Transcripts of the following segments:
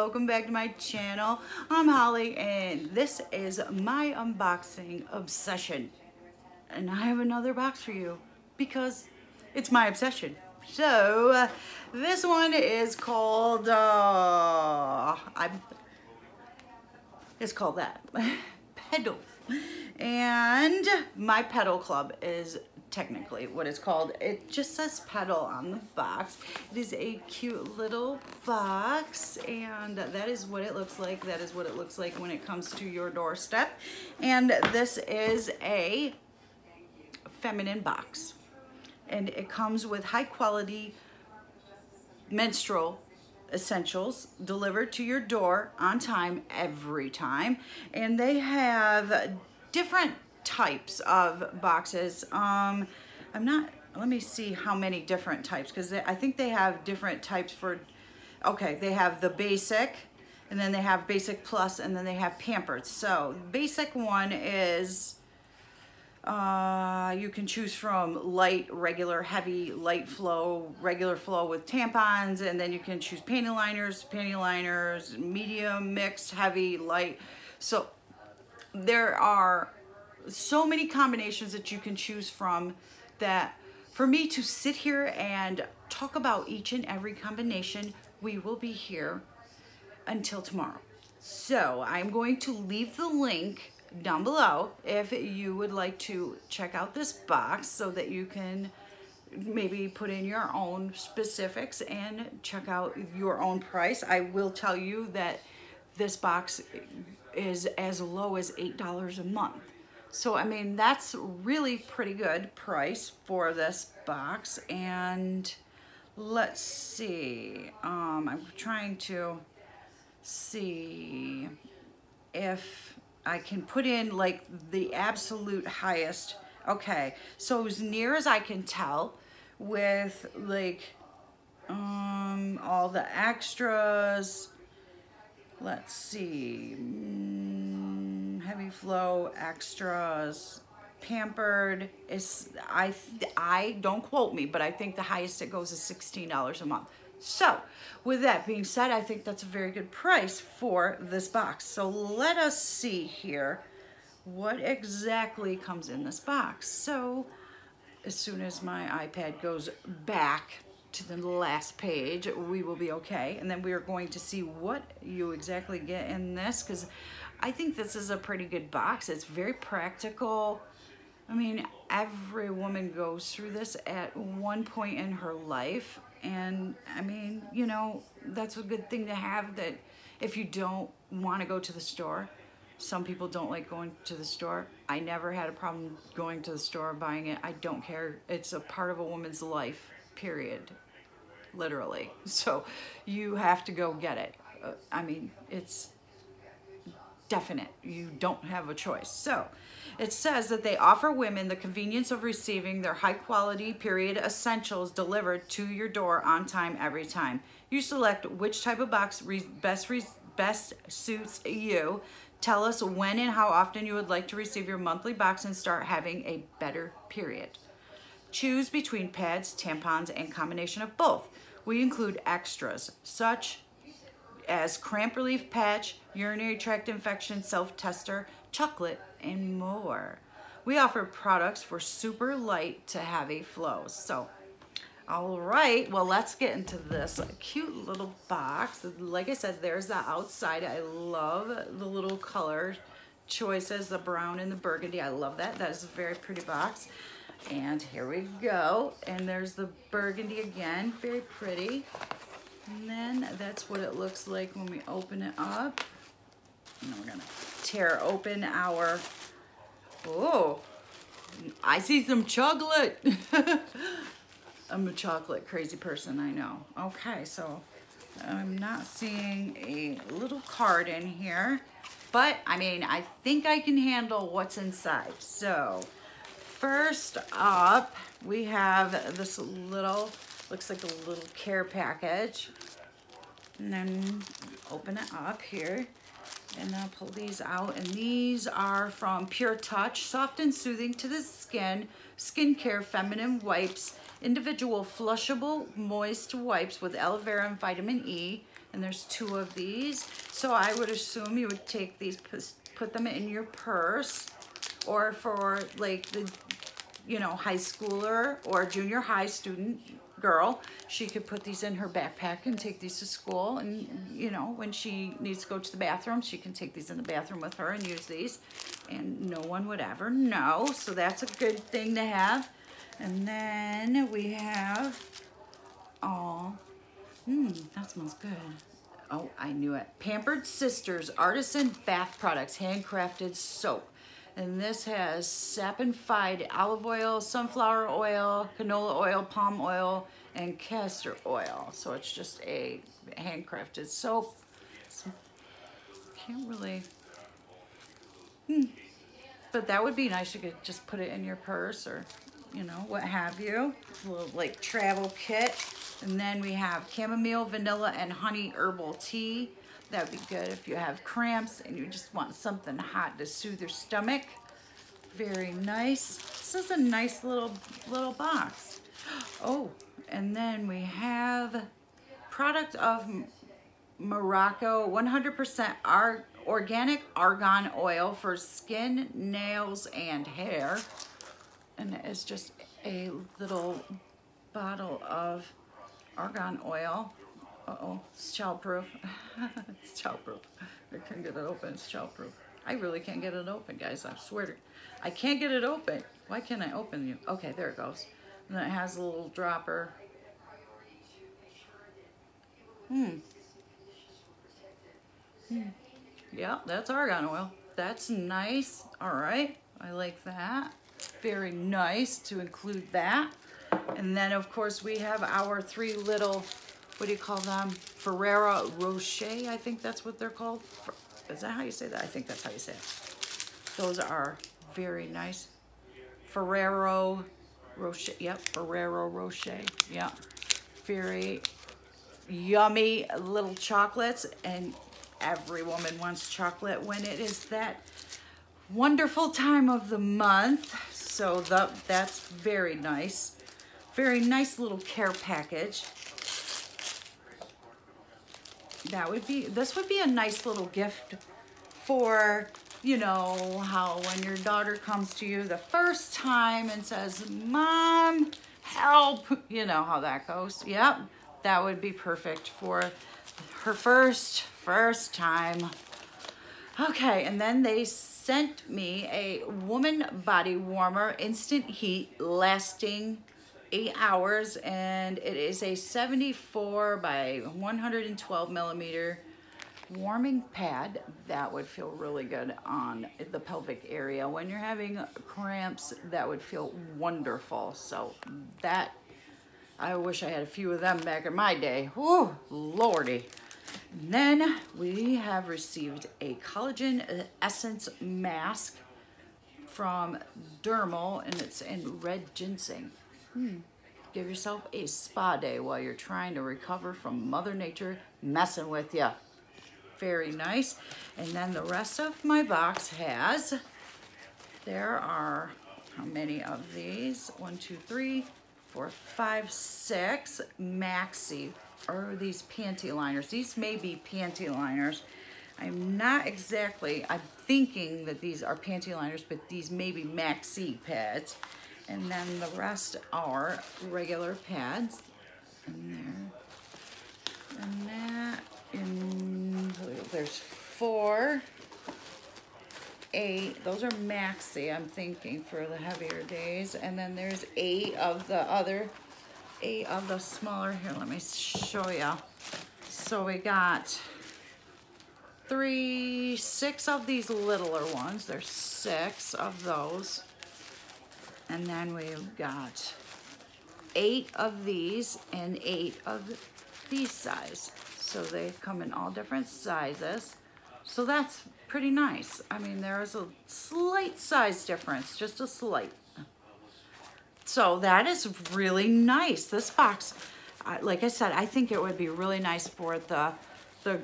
welcome back to my channel. I'm Holly and this is my unboxing obsession. And I have another box for you because it's my obsession. So this one is called, it's called that, Petal. And my Petal Club is technically what it's called. It just says Petal on the box. It is a cute little box and that is what it looks like. That is what it looks like when it comes to your doorstep. And this is a feminine box. And it comes with high quality menstrual essentials delivered to your door on time every time. And they have different types of boxes. Let me see how many different types, because I think they have different types for, okay, they have the basic, and then they have basic plus, and then they have pampered. So basic one is, you can choose from light, regular, heavy, light flow, regular flow with tampons, and then you can choose panty liners, medium, mixed, heavy, light. So there are so many combinations that you can choose from that for me to sit here and talk about each and every combination, we will be here until tomorrow. So I'm going to leave the link down below if you would like to check out this box so that you can maybe put in your own specifics and check out your own price. I will tell you that this box is as low as $8 a month. So, I mean, that's really pretty good price for this box. And let's see, I'm trying to see if I can put in like the absolute highest. Okay, so as near as I can tell with like all the extras, let's see, heavy flow, extras, pampered is, I don't quote me, but I think the highest it goes is $16 a month. So with that being said, I think that's a very good price for this box. So let us see here what exactly comes in this box. So as soon as my iPad goes back to the last page, we will be okay. And then we are going to see what you exactly get in this, because I think this is a pretty good box. It's very practical. I mean, every woman goes through this at one point in her life. And I mean, you know, that's a good thing to have, that if you don't want to go to the store. Some people don't like going to the store. I never had a problem going to the store, buying it. I don't care. It's a part of a woman's life, period. Literally. So you have to go get it. I mean, it's definite. You don't have a choice. So it says that they offer women the convenience of receiving their high quality period essentials delivered to your door on time every time. You select which type of box best suits you. Tell us when and how often you would like to receive your monthly box and start having a better period. Choose between pads, tampons, and combination of both. We include extras such as cramp relief patch, urinary tract infection self-tester, chocolate, and more. We offer products for super light to heavy flows. So, all right, well, let's get into this cute little box. Like I said, there's the outside. I love the little color choices, the brown and the burgundy. I love that. That is a very pretty box. And here we go. And there's the burgundy again, very pretty. And then that's what it looks like when we open it up. And then we're gonna tear open our, oh, I see some chocolate. I'm a chocolate crazy person, I know. Okay, so I'm not seeing a little card in here, but I mean, I think I can handle what's inside. So first up, we have this little, looks like a little care package. And then open it up here. And I'll pull these out. And these are from Pure Touch, soft and soothing to the skin, skincare feminine wipes, individual flushable moist wipes with aloe vera and vitamin E. and there's 2 of these. So I would assume you would take these, put them in your purse, or for like the, you know, high schooler or junior high student girl, she could put these in her backpack and take these to school. And, you know, when she needs to go to the bathroom, she can take these in the bathroom with her and use these, and no one would ever know. So that's a good thing to have. And then we have, that smells good. Oh, I knew it. Pampered Sisters Artisan Bath Products Handcrafted Soap. And this has saponified olive oil, sunflower oil, canola oil, palm oil, and castor oil. So it's just a handcrafted soap. So can't really, but that would be nice. You could just put it in your purse, or, you know, what have you. A little like travel kit. And then we have chamomile, vanilla, and honey herbal tea. That would be good if you have cramps and you just want something hot to soothe your stomach. Very nice. This is a nice little box. Oh, and then we have product of Morocco, 100% organic argan oil for skin, nails, and hair. And it is just a little bottle of argan oil. Uh-oh, it's child-proof. It's child-proof. I can't get it open, it's child-proof. I really can't get it open, guys, I swear to, I can't get it open. Why can't I open you? Okay, there it goes. And then it has a little dropper. Yeah, that's argan oil. That's nice. All right, I like that. Very nice to include that. And then, of course, we have our 3 little, what do you call them? Ferrero Rocher, I think that's what they're called. Is that how you say that? I think that's how you say it. Those are very nice. Ferrero Rocher, yep, Ferrero Rocher, yep. Very yummy little chocolates, and every woman wants chocolate when it is that wonderful time of the month. So that's very nice. Very nice little care package. That would be, this would be a nice little gift for, you know, how when your daughter comes to you the first time and says, Mom, help, you know how that goes. Yep, that would be perfect for her first time. Okay, and then they sent me a woman body warmer, instant heat, lasting 8 hours, and it is a 74 by 112 millimeter warming pad. That would feel really good on the pelvic area. When you're having cramps, that would feel wonderful. So that, I wish I had a few of them back in my day. Whew, Lordy. And then we have received a collagen essence mask from Dermal, and it's in red ginseng. Give yourself a spa day while you're trying to recover from Mother Nature messing with you. Very nice. And then the rest of my box has, there are, how many of these? 1, 2, 3, 4, 5, 6 maxi, or these panty liners. These may be panty liners. I'm not exactly, I'm thinking that these are panty liners, but these may be maxi pads. And then the rest are regular pads. And there, and that, and there's 4, 8, those are maxi, I'm thinking, for the heavier days. And then there's 8 of the other, 8 of the smaller, here, let me show you. So we got 6 of these littler ones. There's 6 of those. And then we've got 8 of these and 8 of these size. So they come in all different sizes. So that's pretty nice. I mean, there is a slight size difference, just a slight. So that is really nice. This box, like I said, I think it would be really nice for the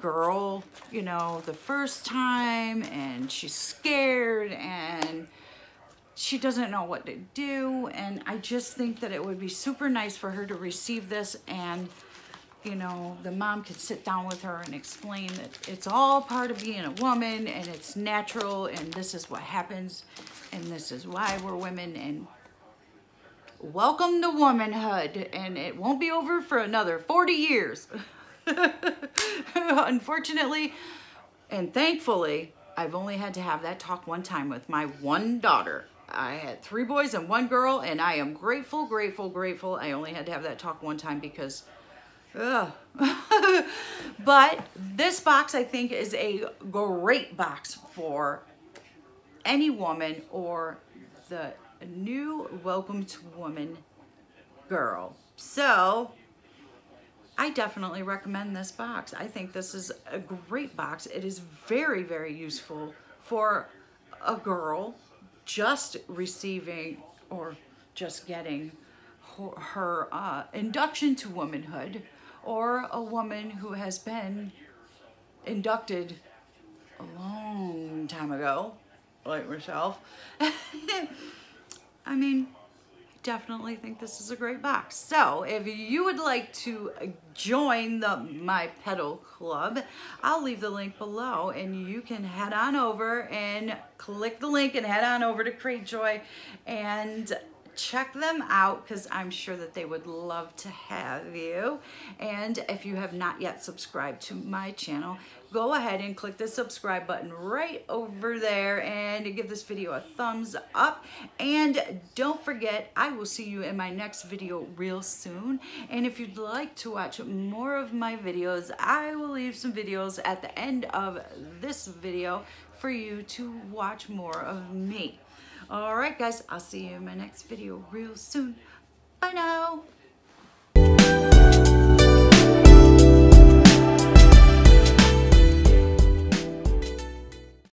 girl, you know, the first time, and she's scared and she doesn't know what to do. And I just think that it would be super nice for her to receive this and, you know, the mom could sit down with her and explain that it's all part of being a woman and it's natural and this is what happens and this is why we're women and welcome to womanhood, and it won't be over for another 40 years. Unfortunately and thankfully, I've only had to have that talk one time with my one daughter. I had 3 boys and 1 girl, and I am grateful, grateful, grateful. I only had to have that talk one time because, ugh. But this box, I think, is a great box for any woman or the new Welcome to Woman girl. So I definitely recommend this box. I think this is a great box. It is very, very useful for a girl just receiving or just getting her induction to womanhood, or a woman who has been inducted a long time ago, like myself. I mean, definitely think this is a great box. So if you would like to join my Petal Club, I'll leave the link below and you can head on over and click the link and head on over to Cratejoy and check them out, because I'm sure that they would love to have you. And if you have not yet subscribed to my channel, go ahead and click the subscribe button right over there and give this video a thumbs up. And don't forget, I will see you in my next video real soon. And if you'd like to watch more of my videos, I will leave some videos at the end of this video for you to watch more of me. All right, guys, I'll see you in my next video real soon. Bye now.